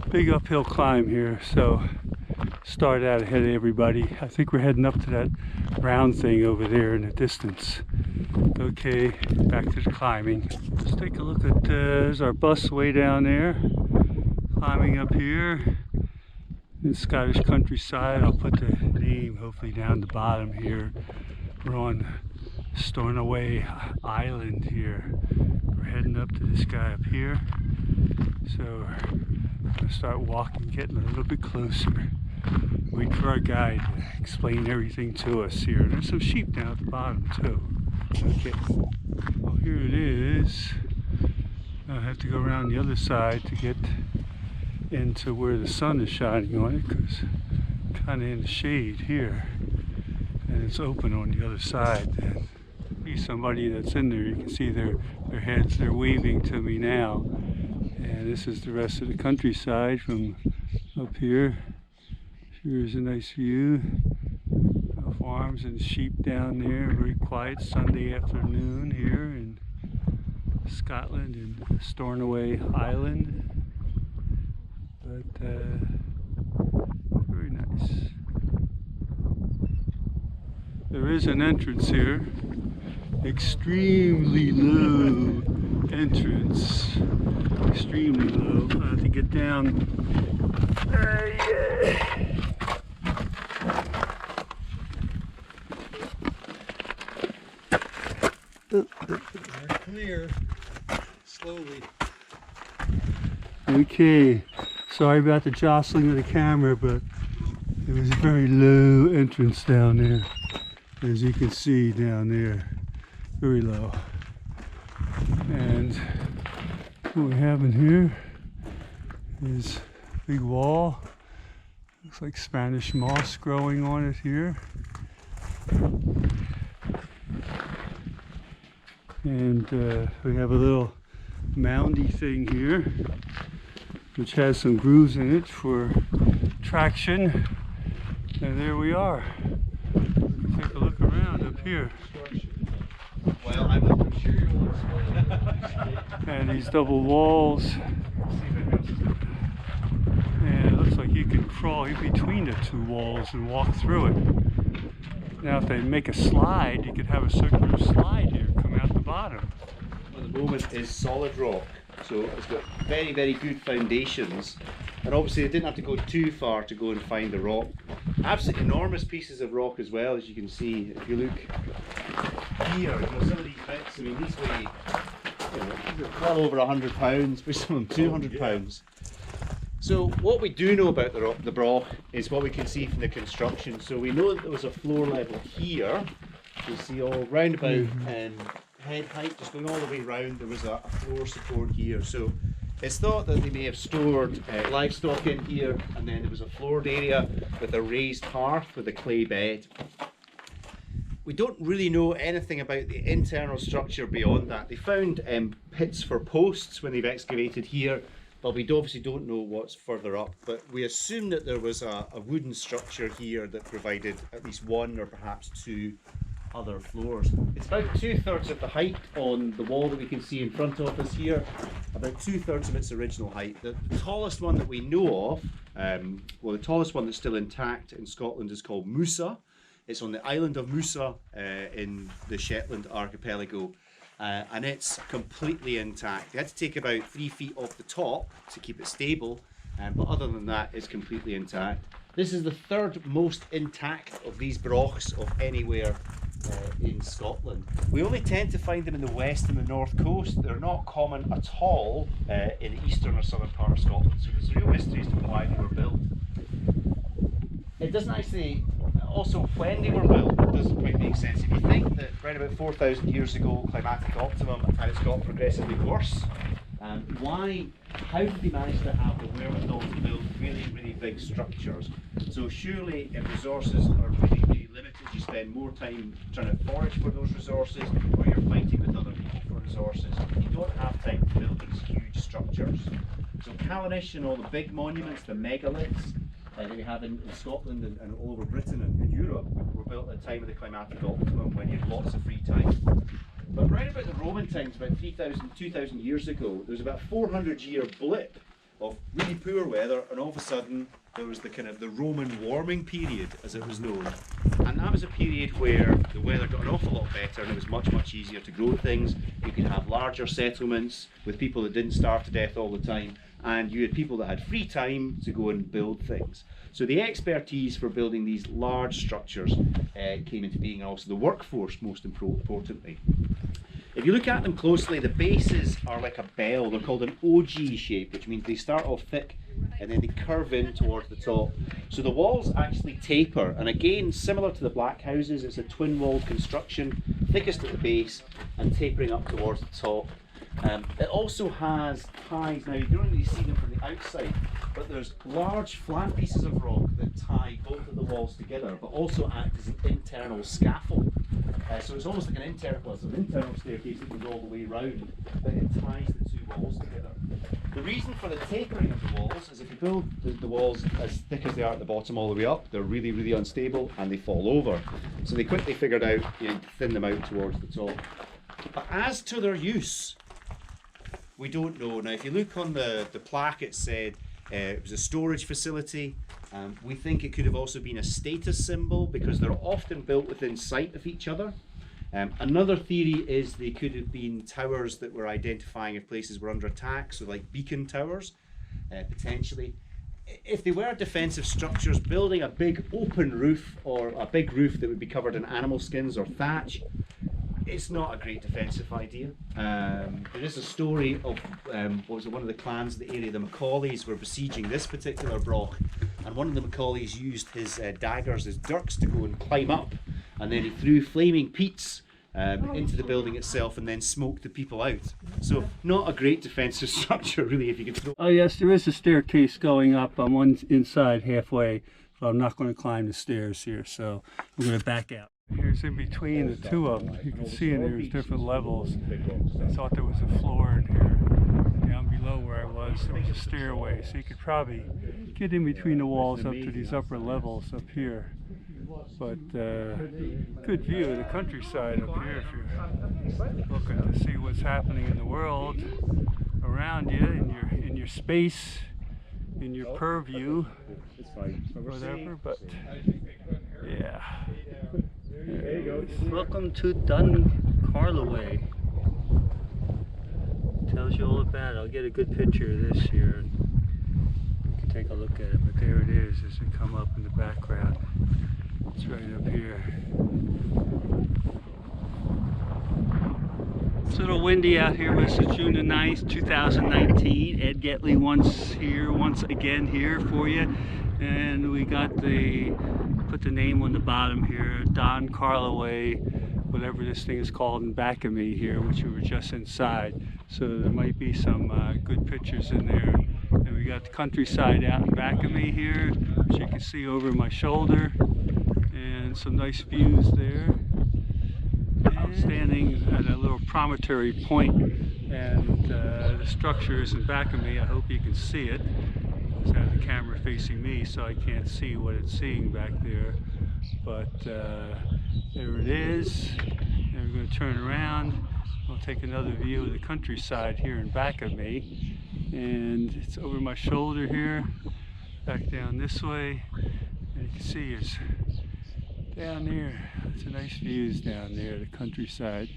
Big uphill climb here, so start out ahead of everybody. I think we're heading up to that round thing over there in the distance. Okay, back to the climbing. Let's take a look at there's our bus way down there, climbing up here in Scottish countryside. I'll put the name hopefully down the bottom here. We're on Carloway Island here. We're heading up to this guy up here, so we're going to start walking, getting a little bit closer. Wait for our guide to explain everything to us here. There's some sheep down at the bottom too. Okay, well here it is. I have to go around the other side to get into where the sun is shining on it, because kind of in the shade here, and it's open on the other side. And see somebody that's in there. You can see their heads. They're waving to me now. And this is the rest of the countryside from up here. Here's a nice view of farms and sheep down there. Very quiet Sunday afternoon here in Scotland and Carloway Island. But very nice. There is an entrance here. Extremely low entrance. Extremely low. I have to get down. Clear. Slowly. Okay. Sorry about the jostling of the camera, but there was a very low entrance down there. As you can see down there. Very low. And what we have in here is a big wall. Looks like Spanish moss growing on it here. And we have a little moundy thing here, which has some grooves in it for traction. And there we are. Take a look around up here. Well, I'm sure you will explain. And these double walls. And it looks like you can crawl in between the two walls and walk through it. Now if they make a slide, you could have a circular slide here come out the bottom. At the moment is solid rock, so it's got very, very good foundations. And obviously they didn't have to go too far to go and find the rock. Absolutely enormous pieces of rock as well, as you can see. If you look here, some of these bits, I mean, these weigh well over 100 pounds, but some of them 200 pounds. So what we do know about the broch is what we can see from the construction. So we know that there was a floor level here. You see all round about head height, just going all the way round. There was a floor support here. So it's thought that they may have stored livestock in here, and then there was a floored area with a raised hearth with a clay bed. We don't really know anything about the internal structure beyond that. They found pits for posts when they've excavated here, but we obviously don't know what's further up. But we assume that there was a wooden structure here that provided at least one or perhaps two other floors. It's about 2/3 of the height on the wall that we can see in front of us here, about 2/3 of its original height. The tallest one that we know of, well, the tallest one that's still intact in Scotland is called Musa. It's on the island of Musa in the Shetland archipelago, and it's completely intact. They had to take about 3 feet off the top to keep it stable, but other than that, it's completely intact. This is the third most intact of these brochs of anywhere in Scotland. We only tend to find them in the west and the north coast. They're not common at all in the eastern or southern part of Scotland, so there's a real mystery as to why they were built. It doesn't actually, also when they were built, it doesn't quite make sense. If you think that around about 4,000 years ago climatic optimum and it's got progressively worse, How did they manage to have the wherewithal to build really, really big structures? So surely if resources are really, really limited, you spend more time trying to forage for those resources, or you're fighting with other people for resources. You don't have time to build these huge structures. So Callanish and all the big monuments, the megaliths, that we have in Scotland and all over Britain and Europe were built at the time of the climatic optimum when you had lots of free time. But right about the Roman times, about 2,000 years ago, there was about a 400-year blip of really poor weather, and all of a sudden there was the kind of the Roman warming period, as it was known. And that was a period where the weather got an awful lot better and it was much, much easier to grow things. You could have larger settlements with people that didn't starve to death all the time, and you had people that had free time to go and build things. So the expertise for building these large structures came into being, and also the workforce, most importantly. If you look at them closely, the bases are like a bell. They're called an OG shape, which means they start off thick and then they curve in towards the top. So the walls actually taper, and again, similar to the black houses, it's a twin-walled construction, thickest at the base and tapering up towards the top. It also has ties. Now you don't really see them from the outside, but there's large flat pieces of rock that tie both of the walls together, but also act as an internal scaffold. So it's almost like an internal staircase that goes all the way around, but it ties the two walls together. The reason for the tapering of the walls is if you build the walls as thick as they are at the bottom all the way up, they're really, really unstable and they fall over. So they quickly figured out you need to thin them out towards the top. But as to their use, we don't know. Now if you look on the plaque, it said it was a storage facility. We think it could have also been a status symbol because they're often built within sight of each other. Another theory is they could have been towers that were identifying if places were under attack, so like beacon towers, potentially. If they were defensive structures, building a big open roof or a big roof that would be covered in animal skins or thatch, it's not a great defensive idea. There is a story of one of the clans of the area, the Macaulays, were besieging this particular broch, and one of the Macaulays used his daggers as dirks to go and climb up, and then he threw flaming peats into the building itself and then smoked the people out. So not a great defensive structure really, if you could throw. Oh yes, there is a staircase going up on one inside halfway, but I'm not going to climb the stairs here, so I'm going to back out. Here's in between the two of them. You can see in there's different levels. I thought there was a floor in here. Down below where I was, there was a stairway, so you could probably get in between the walls up to these upper levels up here. But good view of the countryside up here if you're looking to see what's happening in the world around you, in your space, in your purview, whatever. But yeah. There you go. Welcome to Carloway. Tells you all about it. I'll get a good picture of this here. You can take a look at it. But there it is as it come up in the background. It's right up here. It's a little windy out here. This is June the 9th, 2019. Ed Getley once again here for you. And we got put the name on the bottom here, Don Carloway, whatever this thing is called in back of me here, which we were just inside. So there might be some good pictures in there. And we got the countryside out in back of me here, which you can see over my shoulder. And some nice views there. And I'm standing at a little promontory point, and the structure is in back of me. I hope you can see it. I have the camera facing me, so I can't see what it's seeing back there. But there it is. And we're going to turn around. I'll take another view of the countryside here in back of me. And it's over my shoulder here, back down this way. And you can see it's down there. It's a nice views down there, the countryside.